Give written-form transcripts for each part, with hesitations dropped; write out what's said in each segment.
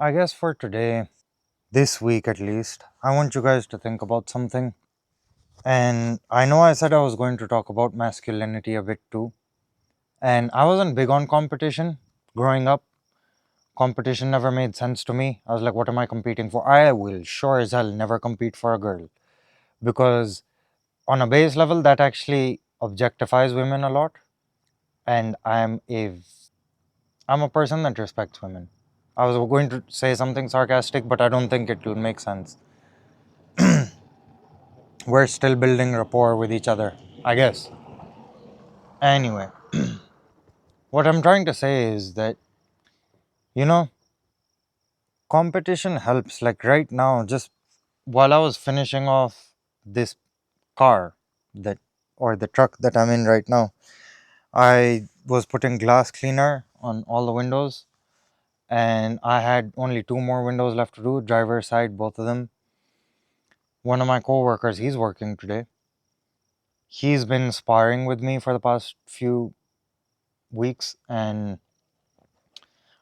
I guess for today, this week at least, I want you guys to think about something. And I know I said I was going to talk about masculinity a bit too. And I wasn't big on competition growing up. Competition never made sense to me. I was like, what am I competing for? I will sure as hell never compete for a girl. Because on a base level, that actually objectifies women a lot. And I'm a person that respects women. I was going to say something sarcastic, but I don't think it will make sense. We're still building rapport with each other, I guess. Anyway, what I'm trying to say is that, you know, competition helps. Like right now, just while I was finishing off this car that or the truck that I'm in right now, I was putting glass cleaner on all the windows and I had only two more windows left to do, driver's side, both of them. One of my coworkers, he's working today. He's been sparring with me for the past few weeks and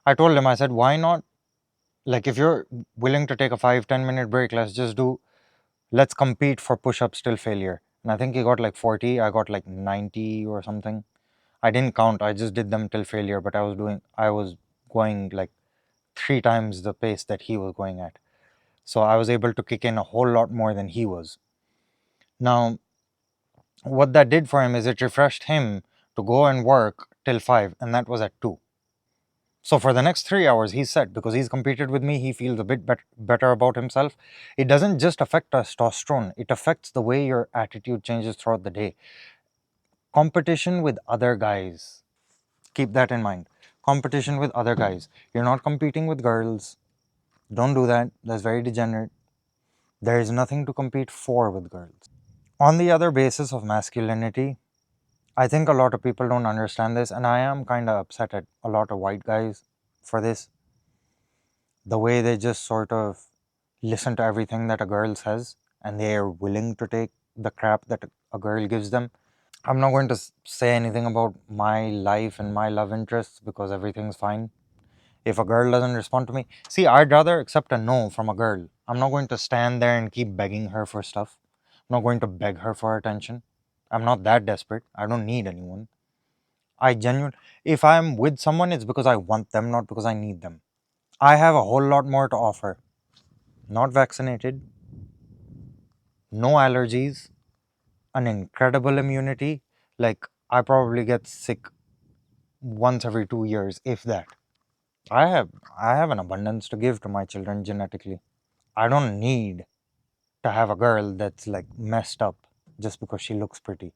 I told him, I said, why not? Like, if you're willing to take a 5-10 minute break, let's compete for push ups till failure. And I think he got like 40, I got like 90 or something. I didn't count, I just did them till failure, but I was going like three times the pace that he was going at. So I was able to kick in a whole lot more than he was. Now, what that did for him is it refreshed him to go and work till 5, and that was at 2. So for the next 3 hours, he's set because he's competed with me. He feels a bit better about himself. It doesn't just affect testosterone, it affects the way your attitude changes throughout the day. Competition with other guys. Keep that in mind. Competition with other guys. You're not competing with girls. Don't do that. That's very degenerate. There is nothing to compete for with girls. On the other basis of masculinity, I think a lot of people don't understand this, and I am kind of upset at a lot of white guys for this. The way they just sort of listen to everything that a girl says and they are willing to take the crap that a girl gives them. I'm not going to say anything about my life and my love interests because everything's fine. If a girl doesn't respond to me, see, I'd rather accept a no from a girl. I'm not going to stand there and keep begging her for stuff. I'm not going to beg her for attention. I'm not that desperate. I don't need anyone. If I'm with someone, it's because I want them, not because I need them. I have a whole lot more to offer. Not vaccinated, no allergies, an incredible immunity. Like, I probably get sick once every 2 years, if that. I have I have an abundance to give to my children genetically. I don't need to have a girl that's like messed up just because she looks pretty.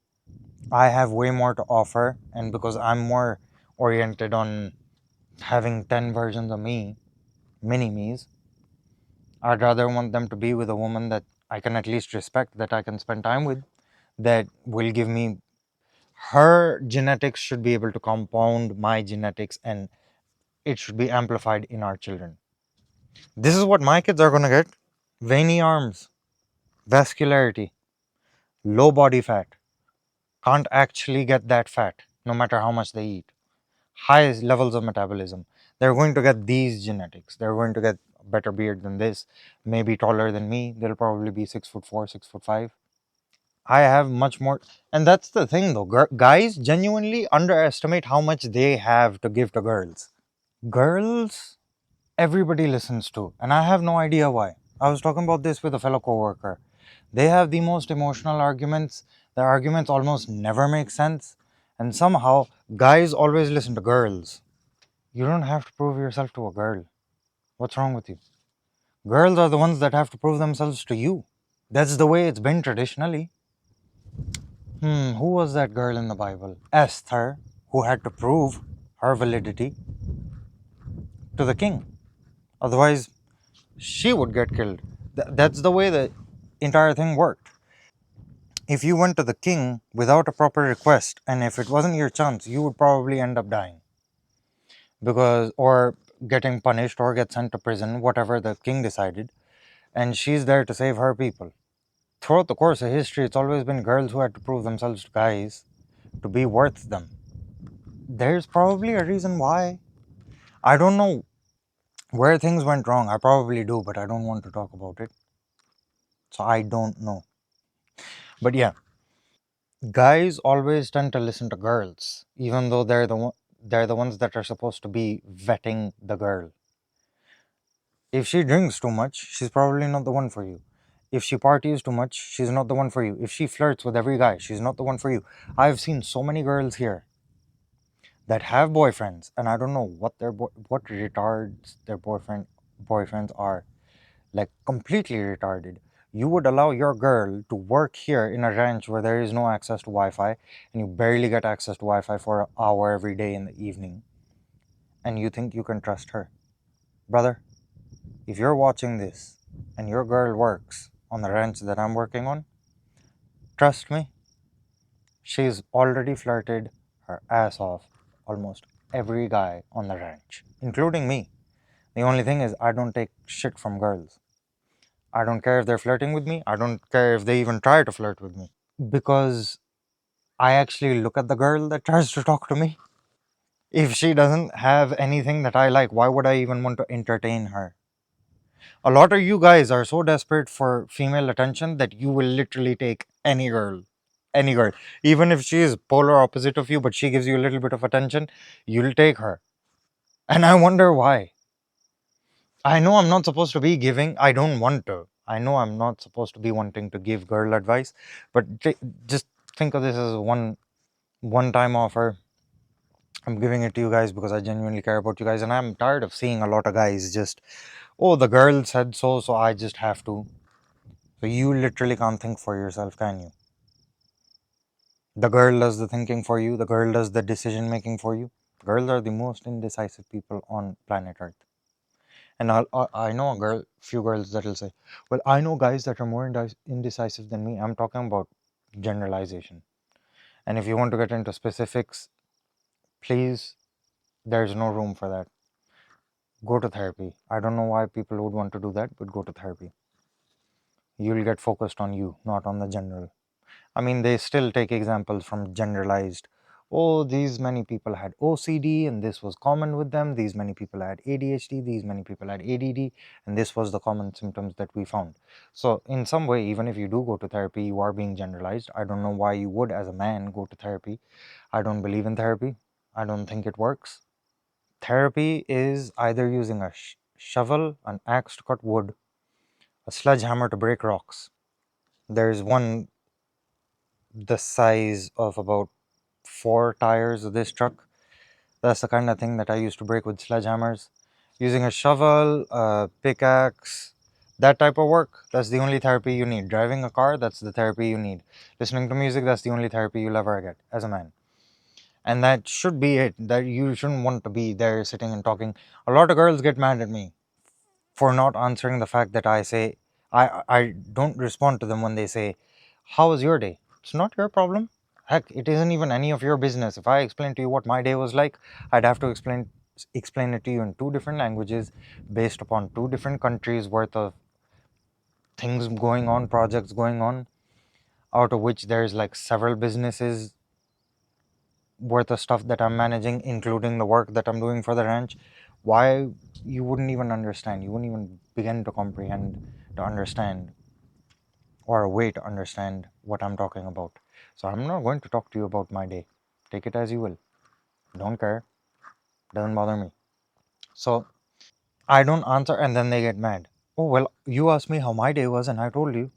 I have way more to offer, and because I'm more oriented on having 10 versions of me, mini me's, I'd rather want them to be with a woman that I can at least respect, that I can spend time with, that will give me her genetics should be able to compound my genetics and it should be amplified in our children. This is what my kids are going to get: veiny arms, vascularity, low body fat, can't actually get that fat no matter how much they eat, high levels of metabolism. They're going to get these genetics. They're going to get a better beard than this, maybe taller than me. They'll probably be 6'4", 6'5". I have much more, and that's the thing though. Guys genuinely underestimate how much they have to give to girls. Girls, everybody listens to, and I have no idea why. I was talking about this with a fellow coworker. They have the most emotional arguments. Their arguments almost never make sense, and somehow guys always listen to girls. You don't have to prove yourself to a girl. What's wrong with you? Girls are the ones that have to prove themselves to you. That's the way it's been traditionally. Who was that girl in the Bible? Esther, who had to prove her validity to the king. Otherwise, she would get killed. That's the way the entire thing worked. If you went to the king without a proper request, and if it wasn't your chance, you would probably end up dying. Or getting punished or get sent to prison, whatever the king decided. And she's there to save her people. Throughout the course of history, it's always been girls who had to prove themselves to guys to be worth them. There's probably a reason why. I don't know Where things went wrong, I probably do, but I don't want to talk about it. So I don't know. But yeah, guys always tend to listen to girls, even though they're the ones that are supposed to be vetting the girl. If she drinks too much, she's probably not the one for you. If she parties too much, she's not the one for you. If she flirts with every guy, she's not the one for you. I've seen so many girls here that have boyfriends, and I don't know what retards their boyfriends are. Like completely retarded. You would allow your girl to work here in a ranch where there is no access to Wi-Fi, and you barely get access to Wi-Fi for an hour every day in the evening, and you think you can trust her, brother? If you're watching this and your girl works on the ranch that I'm working on, trust me, she's already flirted her ass off almost every guy on the ranch, including me. The only thing is, I don't take shit from girls. I don't care if they're flirting with me. I don't care if they even try to flirt with me. Because I actually look at the girl that tries to talk to me. If she doesn't have anything that I like, why would I even want to entertain her? A lot of you guys are so desperate for female attention that you will literally take any girl. Any girl. Even if she is polar opposite of you, but she gives you a little bit of attention, you'll take her. And I wonder why. I know I'm not supposed to be giving, I don't want to. I know I'm not supposed to be wanting to give girl advice, but just think of this as one time offer. I'm giving it to you guys because I genuinely care about you guys, and I'm tired of seeing a lot of guys just, oh, the girl said so, so I just have to. So you literally can't think for yourself, can you? The girl does the thinking for you, the girl does the decision making for you. Girls are the most indecisive people on planet Earth. And I know a girl, few girls that will say, well, I know guys that are more indecisive than me. I'm talking about generalization. And if you want to get into specifics, please, there's no room for that. Go to therapy. I don't know why people would want to do that, but go to therapy. You'll get focused on you, not on the general. I mean, they still take examples from generalized. Oh, these many people had OCD and this was common with them. These many people had ADHD, these many people had ADD, and this was the common symptoms that we found. So, in some way, even if you do go to therapy, you are being generalized. I don't know why you would, as a man, go to therapy. I don't believe in therapy. I don't think it works. Therapy is either using a shovel, an axe to cut wood, a sledgehammer to break rocks. There's one the size of about four tires of this truck. That's the kind of thing that I used to break with sledgehammers. Using a shovel, a pickaxe, that type of work, that's the only therapy you need. Driving a car, that's the therapy you need. Listening to music, that's the only therapy you'll ever get as a man. And that should be it. That you shouldn't want to be there sitting and talking. A lot of girls get mad at me for not answering the fact that I say I don't respond to them when they say, "How was your day?" It's not your problem. Heck, it isn't even any of your business. If I explain to you what my day was like, I'd have to explain it to you in two different languages, based upon two different countries worth of things going on, projects going on, out of which there's like several businesses worth of stuff that I'm managing, including the work that I'm doing for the ranch. Why you wouldn't even understand? You wouldn't even begin to comprehend, to understand, or a way to understand what I'm talking about. So I'm not going to talk to you about my day. Take it as you will. Don't care. Doesn't bother me. So I don't answer, and then they get mad. Oh well, you asked me how my day was, and I told you.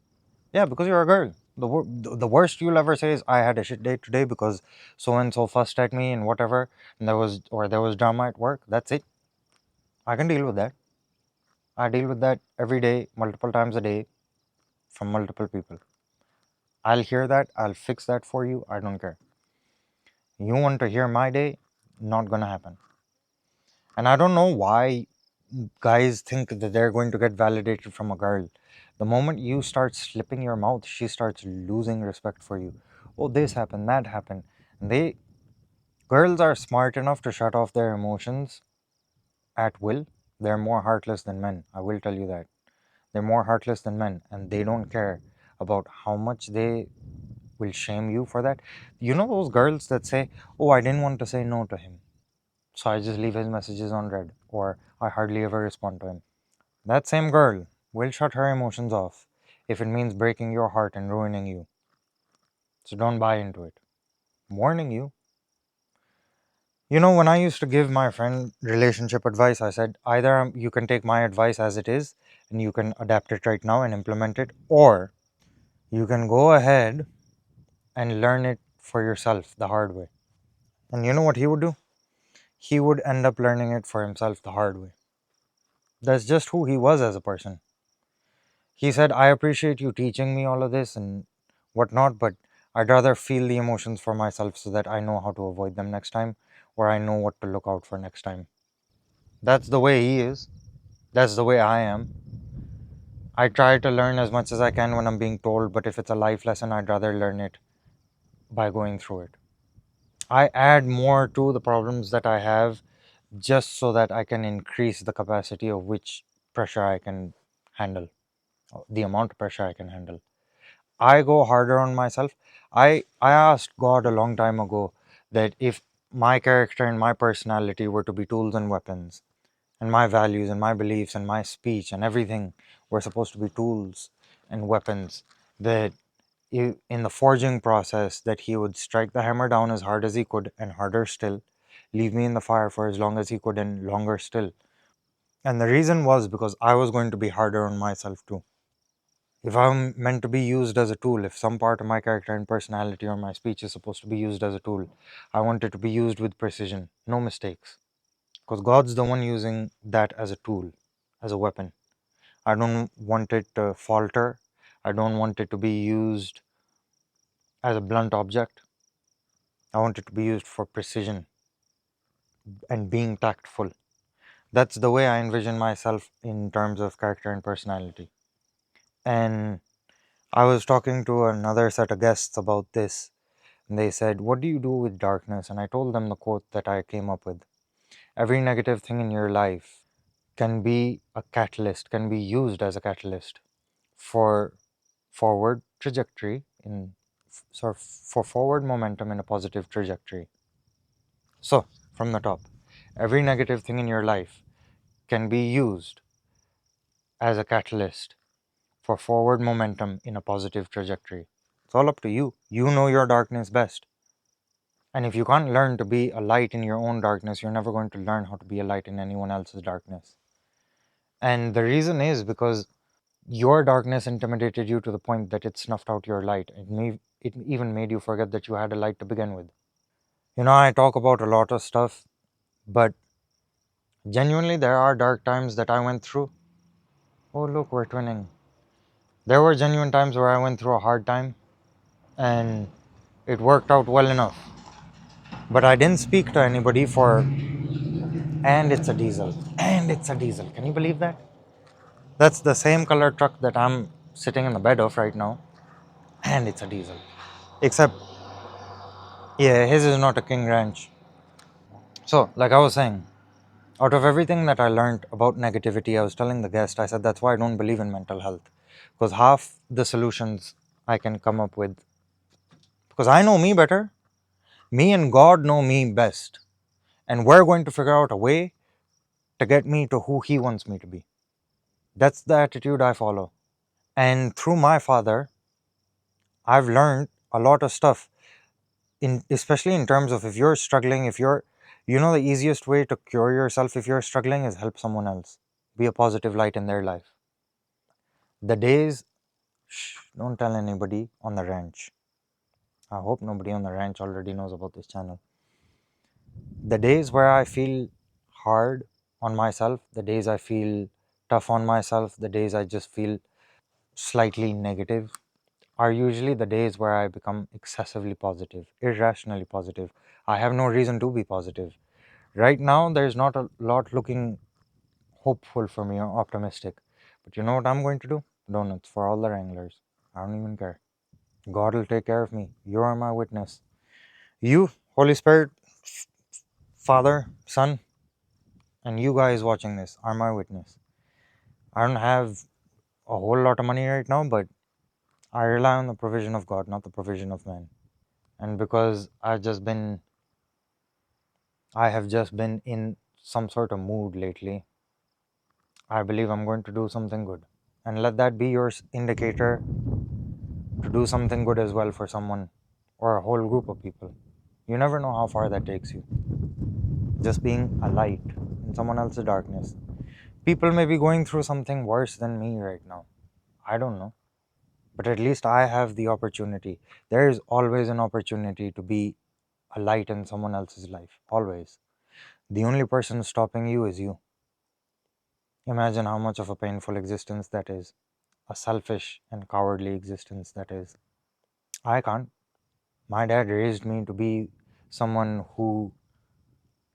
Yeah, because you're a girl. The worst you'll ever say is I had a shit day today because so and so fussed at me and whatever, and there was drama at work. That's it. I can deal with that. I deal with that every day, multiple times a day, from multiple people. I'll hear that. I'll fix that for you. I don't care. You want to hear my day? Not gonna happen. And I don't know why guys think that they're going to get validated from a girl. The moment you start slipping your mouth, she starts losing respect for you. Oh, this happened, that happened. And girls are smart enough to shut off their emotions at will. They're more heartless than men. I will tell you that. They're more heartless than men, and they don't care about how much they will shame you for that. You know those girls that say, "Oh, I didn't want to say no to him." so I just leave his messages on read, or I hardly ever respond to him. That same girl will shut her emotions off if it means breaking your heart and ruining you. So don't buy into it. I'm warning you. You know, when I used to give my friend relationship advice, I said either you can take my advice as it is and you can adapt it right now and implement it, or you can go ahead and learn it for yourself the hard way. And you know what he would do? He would end up learning it for himself the hard way. That's just who he was as a person. He said, I appreciate you teaching me all of this and whatnot, but I'd rather feel the emotions for myself so that I know how to avoid them next time, or I know what to look out for next time. That's the way he is. That's the way I am. I try to learn as much as I can when I'm being told, but if it's a life lesson, I'd rather learn it by going through it. I add more to the problems that I have just so that I can increase the capacity of which pressure I can handle, the amount of pressure I can handle. I go harder on myself. I asked God a long time ago that if my character and my personality were to be tools and weapons, and my values and my beliefs and my speech and everything were supposed to be tools and weapons, that in the forging process that he would strike the hammer down as hard as he could and harder still, leave me in the fire for as long as he could and longer still. And the reason was because I was going to be harder on myself too. If I'm meant to be used as a tool, if some part of my character and personality or my speech is supposed to be used as a tool, I want it to be used with precision, no mistakes. Because God's the one using that as a tool, as a weapon. I don't want it to falter. I don't want it to be used as a blunt object. I want it to be used for precision and being tactful. That's the way I envision myself in terms of character and personality. And I was talking to another set of guests about this, and they said, what do you do with darkness? And I told them the quote that I came up with. Every negative thing in your life can be a catalyst, can be used as a catalyst for forward trajectory for forward momentum in a positive trajectory. So, from the top, every negative thing in your life can be used as a catalyst for forward momentum in a positive trajectory. It's all up to you. You know your darkness best. And if you can't learn to be a light in your own darkness, you're never going to learn how to be a light in anyone else's darkness. And the reason is because your darkness intimidated you to the point that it snuffed out your light. It even made you forget that you had a light to begin with. You know, I talk about a lot of stuff, but genuinely, there are dark times that I went through. Oh, look, we're twinning. There were genuine times where I went through a hard time, and it worked out well enough. But I didn't speak to anybody for, and it's a diesel. And it's a diesel. Can you believe that? That's the same color truck that I'm sitting in the bed of right now, and it's a diesel. Except, yeah, his is not a King Ranch. So, like I was saying, out of everything that I learned about negativity, I was telling the guest, I said that's why I don't believe in mental health. Because half the solutions I can come up with, because I know me better, me and God know me best. And we're going to figure out a way to get me to who He wants me to be. That's the attitude I follow. And through my father, I've learned a lot of stuff, especially in terms of if you're struggling, you know, the easiest way to cure yourself if you're struggling is help someone else. Be a positive light in their life. The days, shh, don't tell anybody on the ranch. I hope nobody on the ranch already knows about this channel. The days where I feel hard on myself, the days I feel tough on myself, the days I just feel slightly negative are usually the days where I become excessively positive, irrationally positive. I have no reason to be positive. Right now, there's not a lot looking hopeful for me or optimistic. But you know what I'm going to do? Donuts for all the wranglers. I don't even care. God will take care of me. You are my witness. You, Holy Spirit, Father, Son, and you guys watching this are my witness. I don't have a whole lot of money right now, but I rely on the provision of God, not the provision of man. And because I've just been I have just been in some sort of mood lately. I believe I'm going to do something good. And let that be your indicator to do something good as well for someone or a whole group of people. You never know how far that takes you. Just being a light in someone else's darkness. People may be going through something worse than me right now. I don't know. But at least I have the opportunity. There is always an opportunity to be a light in someone else's life. Always. The only person stopping you is you. Imagine how much of a painful existence that is. A selfish and cowardly existence that is. I can't. My dad raised me to be someone who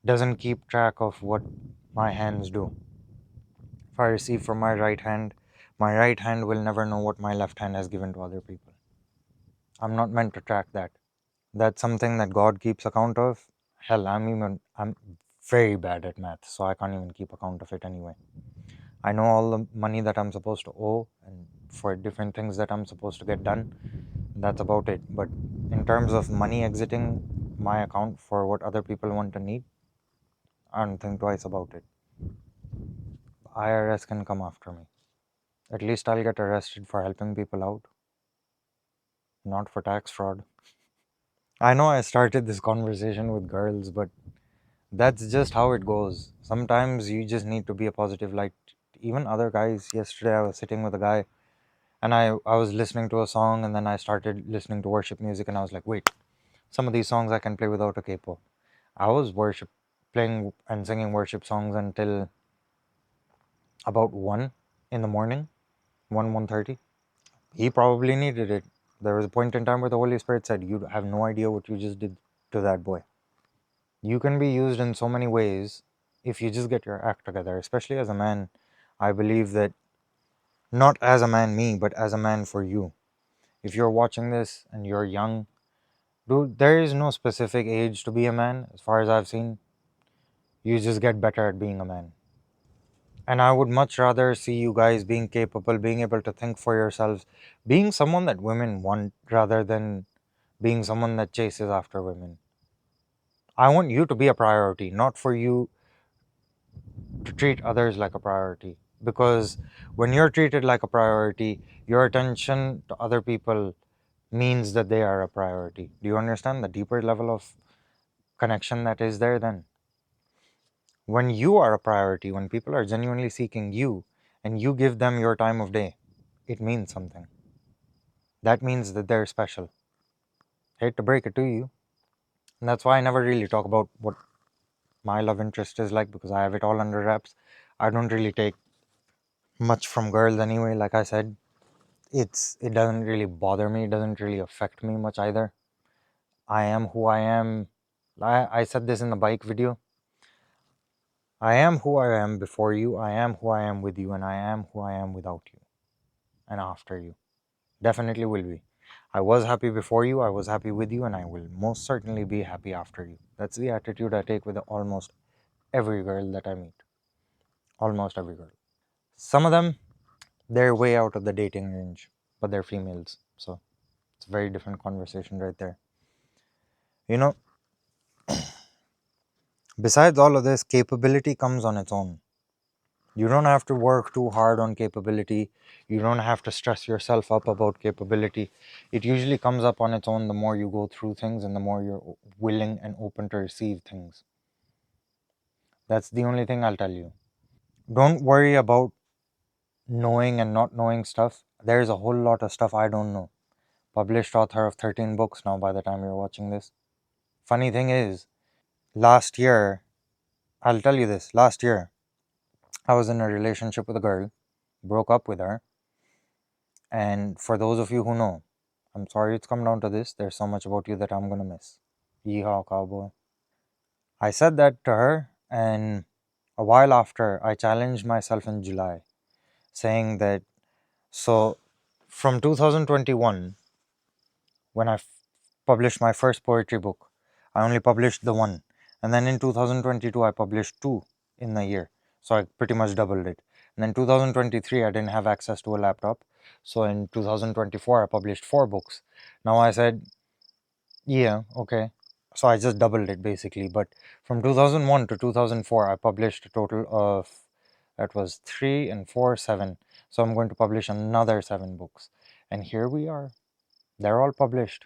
doesn't keep track of what my hands do. If I receive from my right hand will never know what my left hand has given to other people. I'm not meant to track that. That's something that God keeps account of. Hell, I'm very bad at math, so I can't even keep account of it anyway. I know all the money that I'm supposed to owe and for different things that I'm supposed to get done. That's about it. But in terms of money exiting my account for what other people want to need, I don't think twice about it. IRS can come after me. At least I'll get arrested for helping people out, not for tax fraud. I know I started this conversation with girls, but that's just how it goes. Sometimes you just need to be a positive light. Even other guys, yesterday I was sitting with a guy and I was listening to a song and then I started listening to worship music and I was like, wait, some of these songs I can play without a capo. I was playing and singing worship songs until about 1 in the morning, 1:30. He probably needed it. There was a point in time where the Holy Spirit said, you have no idea what you just did to that boy. You can be used in so many ways if you just get your act together, especially as a man. I believe that not as a man, me, but as a man for you. If you're watching this and you're young, dude, there is no specific age to be a man, as far as I've seen. You just get better at being a man. And I would much rather see you guys being capable, being able to think for yourselves, being someone that women want rather than being someone that chases after women. I want you to be a priority, not for you to treat others like a priority. Because when you're treated like a priority, your attention to other people means that they are a priority. Do you understand the deeper level of connection that is there then? When you are a priority, when people are genuinely seeking you and you give them your time of day, it means something. That means that they're special. Hate to break it to you. And that's why I never really talk about what my love interest is like because I have it all under wraps. I don't really take much from girls anyway, like I said. It doesn't really bother me, it doesn't really affect me much either. I am who I am. I said this in the bike video. I am who I am before you, I am who I am with you, and I am who I am without you and after you. Definitely will be. I was happy before you, I was happy with you, and I will most certainly be happy after you. That's the attitude I take with almost every girl that I meet. Almost every girl. Some of them, they're way out of the dating range, but they're females. So it's a very different conversation right there. You know, besides all of this, capability comes on its own. You don't have to work too hard on capability. You don't have to stress yourself up about capability. It usually comes up on its own the more you go through things and the more you're willing and open to receive things. That's the only thing I'll tell you. Don't worry about knowing and not knowing stuff. There's a whole lot of stuff I don't know. Published author of 13 books now by the time you're watching this. Funny thing is, last year, I'll tell you this, last year, I was in a relationship with a girl, broke up with her, and for those of you who know, I'm sorry it's come down to this, there's so much about you that I'm gonna miss. Yeehaw, cowboy. I said that to her, and a while after, I challenged myself in July, saying that, so from 2021, when published my first poetry book, I only published the one. And then in 2022, I published two in a year. So I pretty much doubled it. And then 2023, I didn't have access to a laptop. So in 2024, I published four books. Now I said, yeah, okay. So I just doubled it basically. But from 2001 to 2004, I published a total of, that was 3 and 4, 7. So I'm going to publish another 7 books. And here we are. They're all published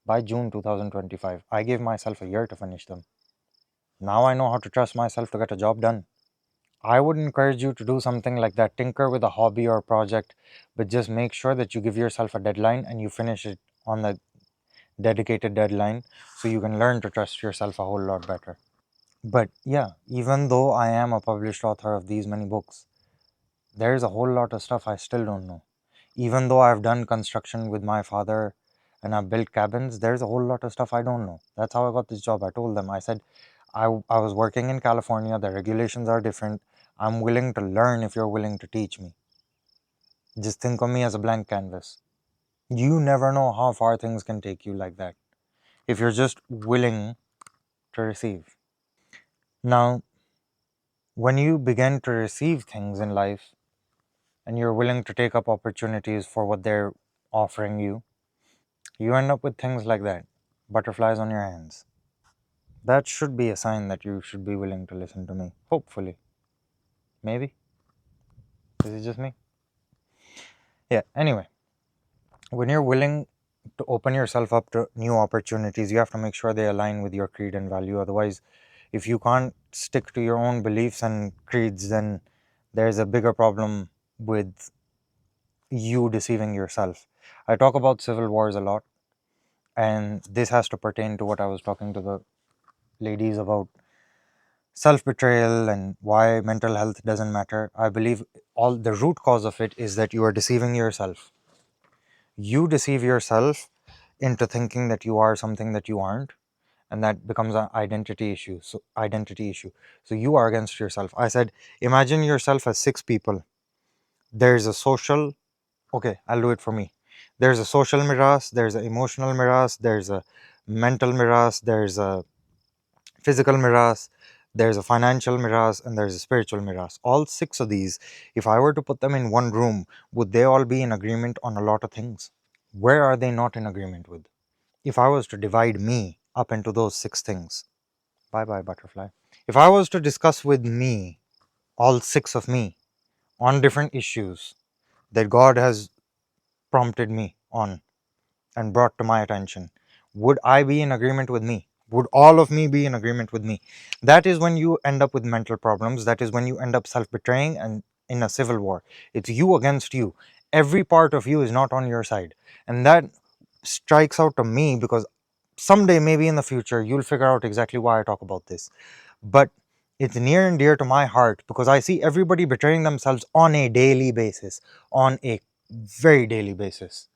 by June 2025. I gave myself a year to finish them. Now I know how to trust myself to get a job done. I would encourage you to do something like that. Tinker with a hobby or project, but just make sure that you give yourself a deadline and you finish it on the dedicated deadline so you can learn to trust yourself a whole lot better. But yeah, even though I am a published author of these many books, there's a whole lot of stuff I still don't know. Even though I've done construction with my father and I've built cabins, there's a whole lot of stuff I don't know. That's how I got this job. I told them, I said, I was working in California, the regulations are different. I'm willing to learn if you're willing to teach me. Just think of me as a blank canvas. You never know how far things can take you like that if you're just willing to receive. Now, when you begin to receive things in life and you're willing to take up opportunities for what they're offering you, you end up with things like that, butterflies on your hands. That should be a sign that you should be willing to listen to me. Hopefully. Maybe. Is it just me? Yeah, anyway, when you're willing to open yourself up to new opportunities, you have to make sure they align with your creed and value. Otherwise, if you can't stick to your own beliefs and creeds, then there's a bigger problem with you deceiving yourself. I talk about civil wars a lot, and this has to pertain to what I was talking to the ladies about self betrayal and why mental health doesn't matter. I believe all the root cause of it is that you are deceiving yourself. You deceive yourself into thinking that you are something that you aren't, and that becomes an identity issue. So you are against yourself. I said, imagine yourself as 6 people. There's a social, okay, I'll do it for me. There's a social miras, there's an emotional miras, there's a mental miras, there's a physical miras, there's a financial miras, and there's a spiritual miras. All 6 of these, if I were to put them in one room, would they all be in agreement on a lot of things? Where are they not in agreement with? If I was to divide me up into those 6 things, bye bye butterfly. If I was to discuss with me, all 6 of me, on different issues that God has prompted me on and brought to my attention, would I be in agreement with me? Would all of me be in agreement with me? That is when you end up with mental problems. That is when you end up self betraying and in a civil war. It's you against you. Every part of you is not on your side. And that strikes out to me because someday, maybe in the future, you'll figure out exactly why I talk about this. But it's near and dear to my heart because I see everybody betraying themselves on a daily basis, on a very daily basis.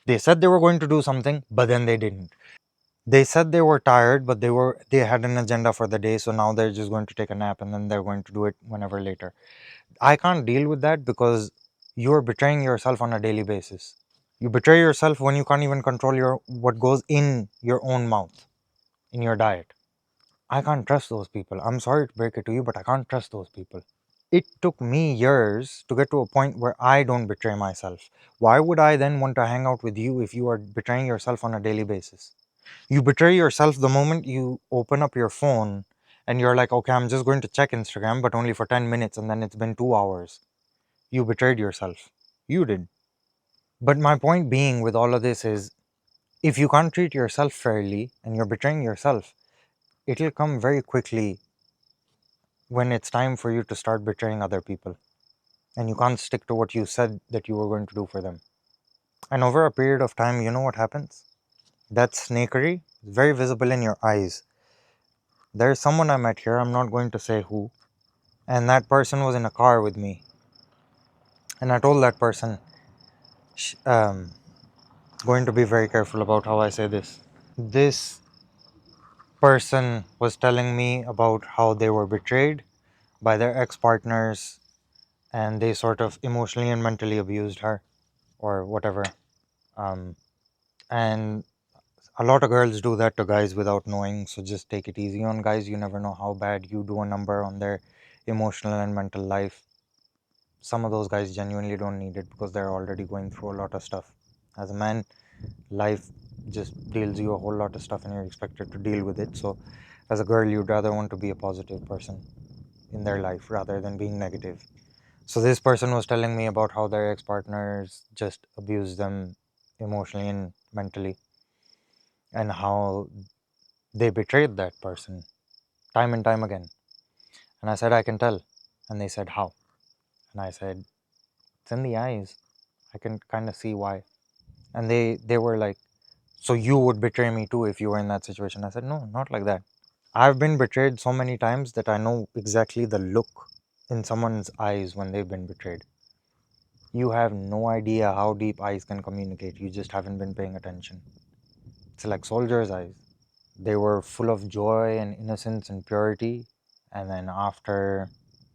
They said they were going to do something, but then they didn't. They said they were tired, but they had an agenda for the day, so now they're just going to take a nap and then they're going to do it whenever later. I can't deal with that because you're betraying yourself on a daily basis. You betray yourself when you can't even control your what goes in your own mouth, in your diet. I can't trust those people. I'm sorry to break it to you, but I can't trust those people. It took me years to get to a point where I don't betray myself. Why would I then want to hang out with you if you are betraying yourself on a daily basis? You betray yourself the moment you open up your phone and you're like, okay, I'm just going to check Instagram, but only for 10 minutes and then it's been 2 hours. You betrayed yourself. You did. But my point being with all of this is if you can't treat yourself fairly and you're betraying yourself, it'll come very quickly when it's time for you to start betraying other people and you can't stick to what you said that you were going to do for them. And over a period of time, you know what happens? That snakery is very visible in your eyes. There's someone I met here, I'm not going to say who, and that person was in a car with me. And I told that person, going to be very careful about how I say this. This person was telling me about how they were betrayed by their ex partners and they sort of emotionally and mentally abused her or whatever. Um, and a lot of girls do that to guys without knowing, so just take it easy on guys. You never know how bad you do a number on their emotional and mental life. Some of those guys genuinely don't need it because they're already going through a lot of stuff. As a man, life just deals you a whole lot of stuff and you're expected to deal with it. So as a girl, you'd rather want to be a positive person in their life rather than being negative. So this person was telling me about how their ex-partners just abused them emotionally and mentally, and how they betrayed that person time and time again. And I said, I can tell. And they said, how? And I said, it's in the eyes. I can kind of see why. And they were like, so you would betray me too if you were in that situation? I said, no, not like that. I've been betrayed so many times that I know exactly the look in someone's eyes when they've been betrayed. You have no idea how deep eyes can communicate. You just haven't been paying attention. It's like soldiers' eyes. They were full of joy and innocence and purity. And then after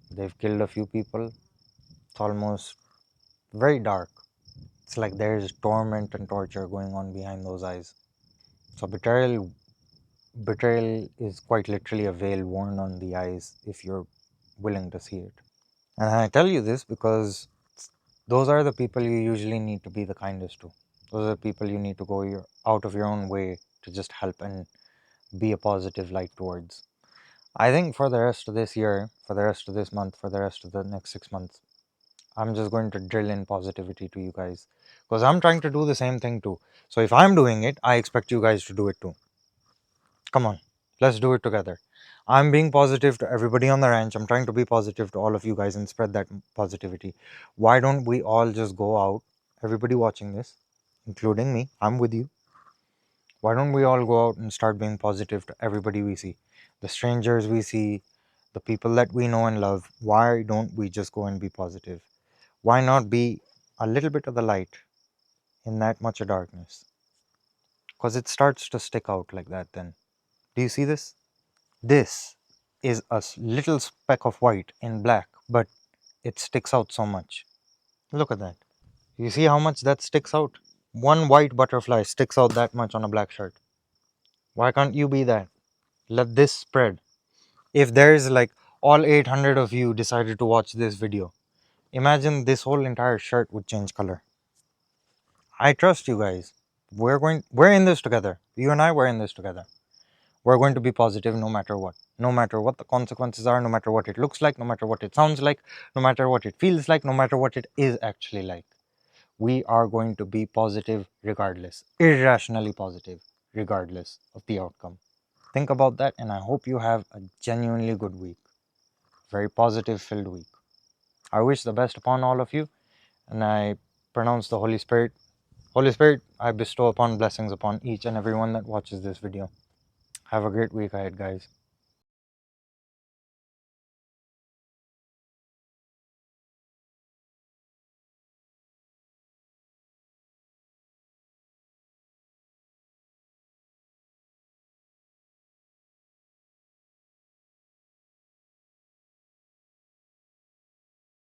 they've killed a few people, it's almost very dark. It's like there's torment and torture going on behind those eyes. So betrayal is quite literally a veil worn on the eyes if you're willing to see it. And I tell you this because those are the people you usually need to be the kindest to. Those are the people you need to go out of your own way to just help and be a positive light towards. I think for the rest of this year, for the rest of this month, for the rest of the next 6 months, I'm just going to drill in positivity to you guys because I'm trying to do the same thing too. So if I'm doing it, I expect you guys to do it too. Come on, let's do it together. I'm being positive to everybody on the ranch. I'm trying to be positive to all of you guys and spread that positivity. Why don't we all just go out, everybody watching this, including me, I'm with you. Why don't we all go out and start being positive to everybody we see? The strangers we see, the people that we know and love. Why don't we just go and be positive? Why not be a little bit of the light in that much of darkness? Because it starts to stick out like that then. Do you see this? This is a little speck of white in black, but it sticks out so much. Look at that. You see how much that sticks out? One white butterfly sticks out that much on a black shirt. Why can't you be that? Let this spread. If there's like all 800 of you decided to watch this video, imagine this whole entire shirt would change color. I trust you guys. We're in this together. You and I, we're in this together. We're going to be positive no matter what. No matter what the consequences are, no matter what it looks like, no matter what it sounds like, no matter what it feels like, no matter what it is actually like. We are going to be positive regardless, irrationally positive regardless of the outcome. Think about that, and I hope you have a genuinely good week. Very positive filled week. I wish the best upon all of you, and I pronounce the Holy Spirit. Holy Spirit, I bestow upon blessings upon each and everyone that watches this video. Have a great week ahead, guys.